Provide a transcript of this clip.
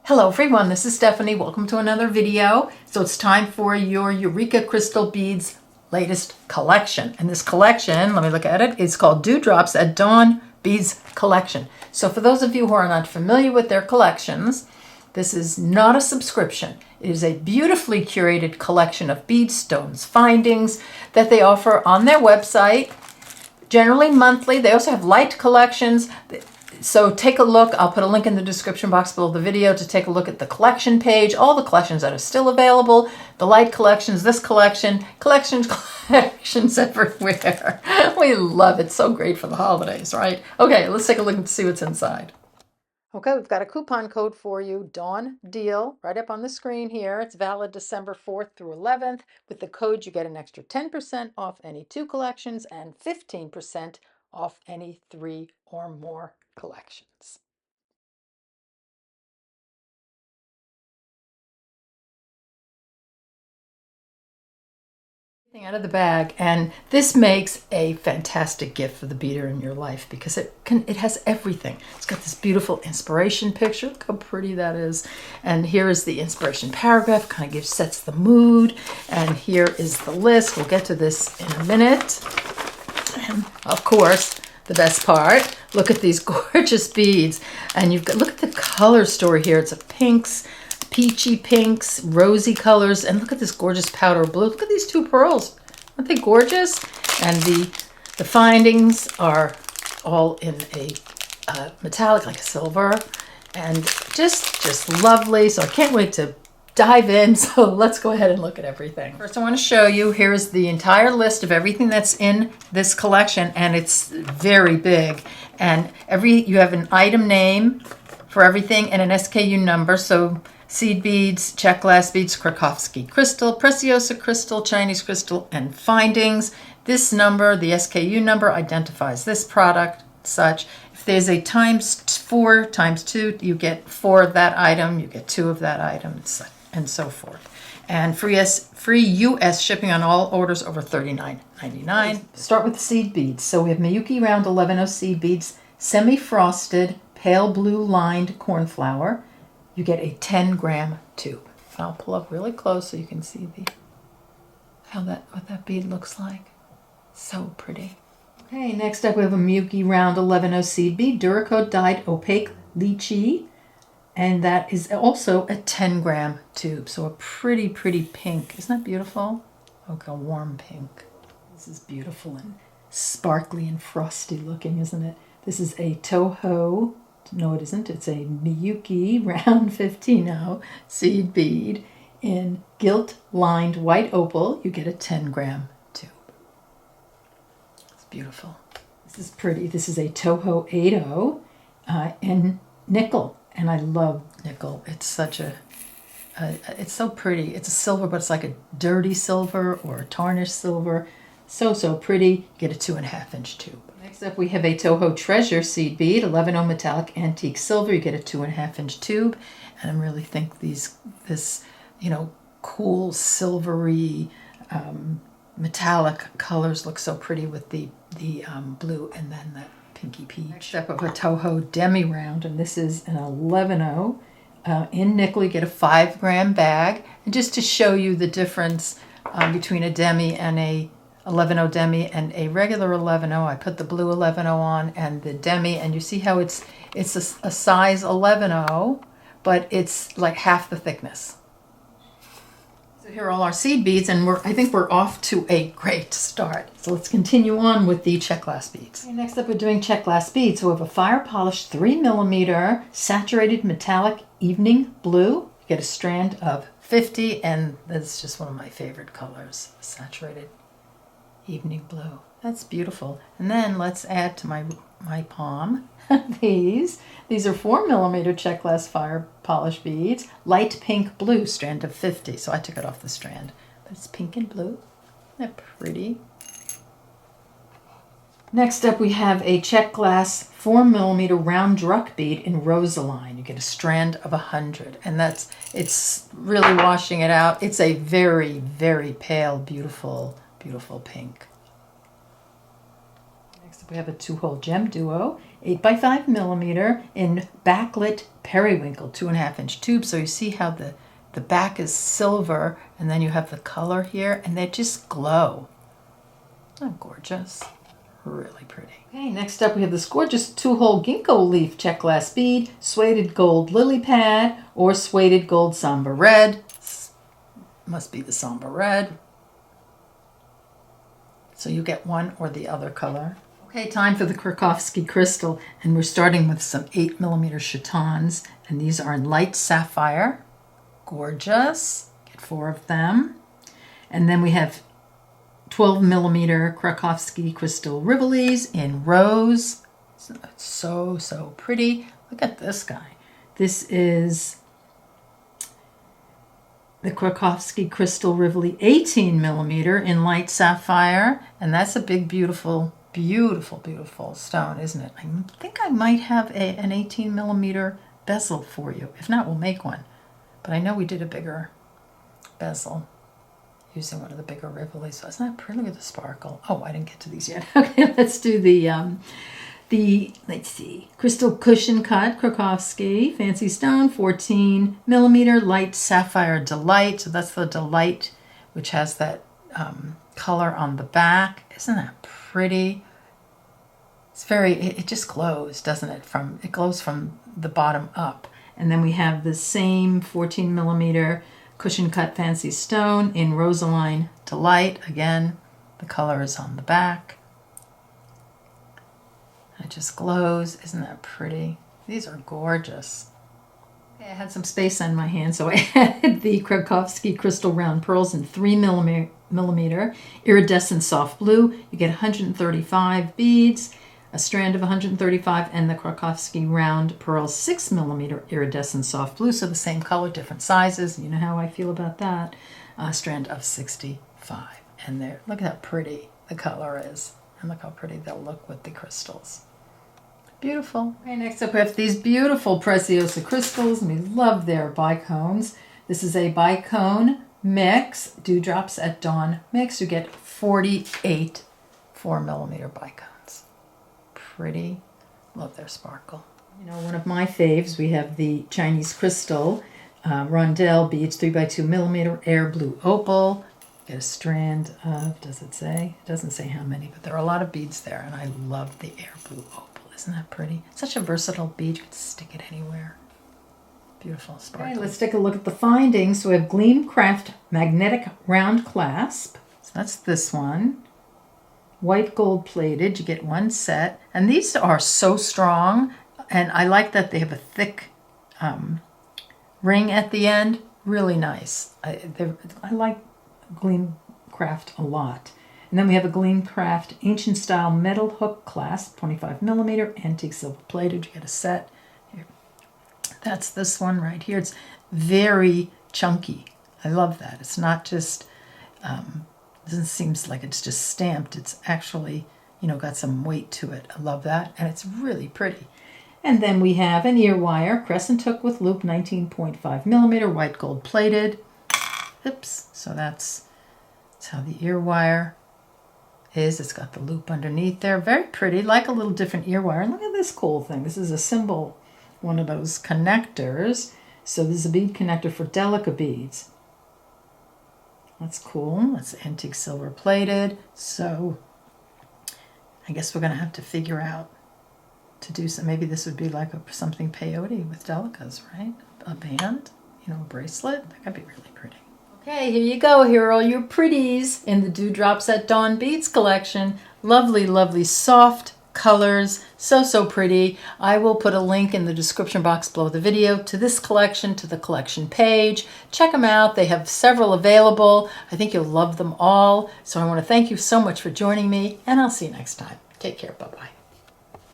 Hello everyone, this is Stephanie. Welcome to another video. So it's time for your Eureka Crystal Beads latest collection. And this collection, let me look at it, it's called Dewdrops at Dawn Beads Collection. So for those of you who are not familiar with their collections, this is not a subscription. It is a beautifully curated collection of bead stones findings that they offer on their website, generally monthly. They also have light collections. So take a look. I'll put a link in the description box below the video to take a look at the collection page, all the collections that are still available, the light collections, this collection, collections everywhere. We love it. So great for the holidays, right? Okay, let's take a look and see what's inside. Okay, we've got a coupon code for you, Dawn Deal, right up on the screen here. It's valid December 4th through 11th. With the code, you get an extra 10% off any 2 collections and 15% off any 3 or more collections. Out of the bag, and this makes a fantastic gift for the beater in your life because it has everything. It's got this beautiful inspiration picture. Look how pretty that is. And here is the inspiration paragraph, kind of sets the mood. And here is the list. We'll get to this in a minute. And of course, the best part, look at these gorgeous beads. And you've got, look at the color story here. It's a pinks, peachy pinks, rosy colors, and look at this gorgeous powder blue. Look at these 2 pearls. Aren't they gorgeous? And the findings are all in a metallic, like a silver, and just lovely. So I can't wait to dive in. So let's go ahead and look at everything. First, I want to show you, here is the entire list of everything that's in this collection, and it's very big. And you have an item name for everything and an SKU number. So seed beads, Czech glass beads, Krakowski crystal, Preciosa crystal, Chinese crystal, and findings. This number, the SKU number, identifies this product, such. If there's a ×4 ×2, you get 4 of that item, you get 2 of that item, and so forth. And free US shipping on all orders over $39.99. Start with the seed beads. So we have Miyuki Round 11 seed beads, semi-frosted, pale blue lined cornflower. You get a 10-gram tube. I'll pull up really close so you can see what that bead looks like. So pretty. Okay, next up we have a Miyuki Round 11 seed bead, Duracoat dyed opaque lychee, and that is also a 10-gram tube. So a pretty pink. Isn't that beautiful? Like a warm pink. This is beautiful and sparkly and frosty looking, isn't it? This is a Toho. No, it isn't. It's a Miyuki Round 15 seed bead in gilt-lined white opal. You get a 10-gram tube. It's beautiful. This is pretty. This is a Toho 80 in nickel, and I love nickel. It's such it's so pretty. It's a silver, but it's like a dirty silver or a tarnished silver. So pretty. You get a 2.5-inch tube. Next up, we have a Toho Treasure seed bead, 11 metallic antique silver. You get a 2.5-inch tube, and I really think this cool silvery metallic colors look so pretty with the blue and then the pinky peach. Next up, we have a Toho Demi Round, and this is an 11 in nickel. You get a 5-gram bag, and just to show you the difference between a demi and a 11 demi and a regular 11, I put the blue 11 on and the demi, and you see how it's a size 11, but it's like half the thickness. So here are all our seed beads, and I think we're off to a great start. So let's continue on with the Czech glass beads. Okay, next up, we're doing Czech glass beads. So we have a fire polished 3mm saturated metallic evening blue. You get a strand of 50, and that's just one of my favorite colors, saturated evening blue. That's beautiful. And then let's add to my palm these are 4mm Czech glass fire polish beads, light pink blue, strand of 50. So I took it off the strand, but it's pink and blue. Isn't that pretty? Next up, we have a Czech glass 4mm round druck bead in rosaline. You get a strand of 100, and it's really washing it out. It's a very pale, beautiful pink. Next up, we have a 2-hole gem duo 8x5 millimeter in backlit periwinkle 2.5-inch tube. So you see how the back is silver, and then you have the color here, and they just glow. Oh, gorgeous. Really pretty. Okay, next up we have this gorgeous 2-hole ginkgo leaf Czech glass bead, suede gold lily pad, or suede gold samba red. Must be the samba red. So you get one or the other color. Okay, time for the Krakowski crystal, and we're starting with some 8 millimeter chatons, and these are in light sapphire. Gorgeous. Get 4 of them. And then we have 12 millimeter Krakowski crystal rivolis in rose. So pretty. Look at this guy. This is the Krakowski crystal rivoli 18 millimeter in light sapphire, and that's a big, beautiful stone, isn't it? I think I might have an 18 millimeter bezel for you. If not, we'll make one. But I know we did a bigger bezel using one of the bigger rivolis. So isn't that pretty? Look at the sparkle. Oh, I didn't get to these yet. Okay, let's do the let's see, crystal cushion cut Krakowski fancy stone 14 millimeter light sapphire delight. So that's the delight, which has that color on the back. Isn't that pretty? It's very, it just glows, doesn't it? It glows from the bottom up. And then we have the same 14 millimeter cushion cut fancy stone in rosaline delight. Again, the color is on the back. It just glows. Isn't that pretty? These are gorgeous. Okay, I had some space on my hand, so I added the Krakowski crystal round pearls in 3 millimeter iridescent soft blue. You get 135 beads, a strand of 135, and the Krakowski round pearls 6 millimeter iridescent soft blue, so the same color, different sizes. You know how I feel about that. A strand of 65. And there, look at how pretty the color is. And look how pretty they'll look with the crystals. Beautiful. Okay, next up we have these beautiful Preciosa crystals, and we love their bicones. This is a bicone mix, Dewdrops at Dawn mix. You get 48 4 millimeter bicones. Pretty. Love their sparkle. You know, one of my faves, we have the Chinese crystal rondelle beads, 3x2 millimeter air blue opal. Get a strand of, does it say? It doesn't say how many, but there are a lot of beads there, and I love the air blue opal. Isn't that pretty? Such a versatile bead. You can stick it anywhere. Beautiful, sparkly. Okay, let's take a look at the findings. So we have Gleam Craft magnetic round clasp. So that's this one. White gold plated. You get one set. And these are so strong, and I like that they have a thick ring at the end. Really nice. I like Gleam Craft a lot. And then we have a Gleam Craft ancient style metal hook clasp, 25 millimeter, antique silver plated. You get a set. Here. That's this one right here. It's very chunky. I love that. It's not just, doesn't seem like it's just stamped. It's actually, you know, got some weight to it. I love that. And it's really pretty. And then we have an ear wire, crescent hook with loop, 19.5 millimeter, white gold plated. Oops. So that's how the ear wire is. It's got the loop underneath there. Very pretty, like a little different ear wire. And look at this cool thing. This is a symbol, one of those connectors. So this is a bead connector for Delica beads. That's cool. It's antique silver plated. So I guess we're going to have to figure out to do some, maybe this would be like something peyote with Delicas, right? A band, you know, a bracelet. That could be really pretty. Okay, here you go. Here are all your pretties in the Dewdrops at Dawn Beads collection. Lovely, lovely, soft colors. So pretty. I will put a link in the description box below the video to this collection, to the collection page. Check them out. They have several available. I think you'll love them all. So I want to thank you so much for joining me, and I'll see you next time. Take care. Bye-bye.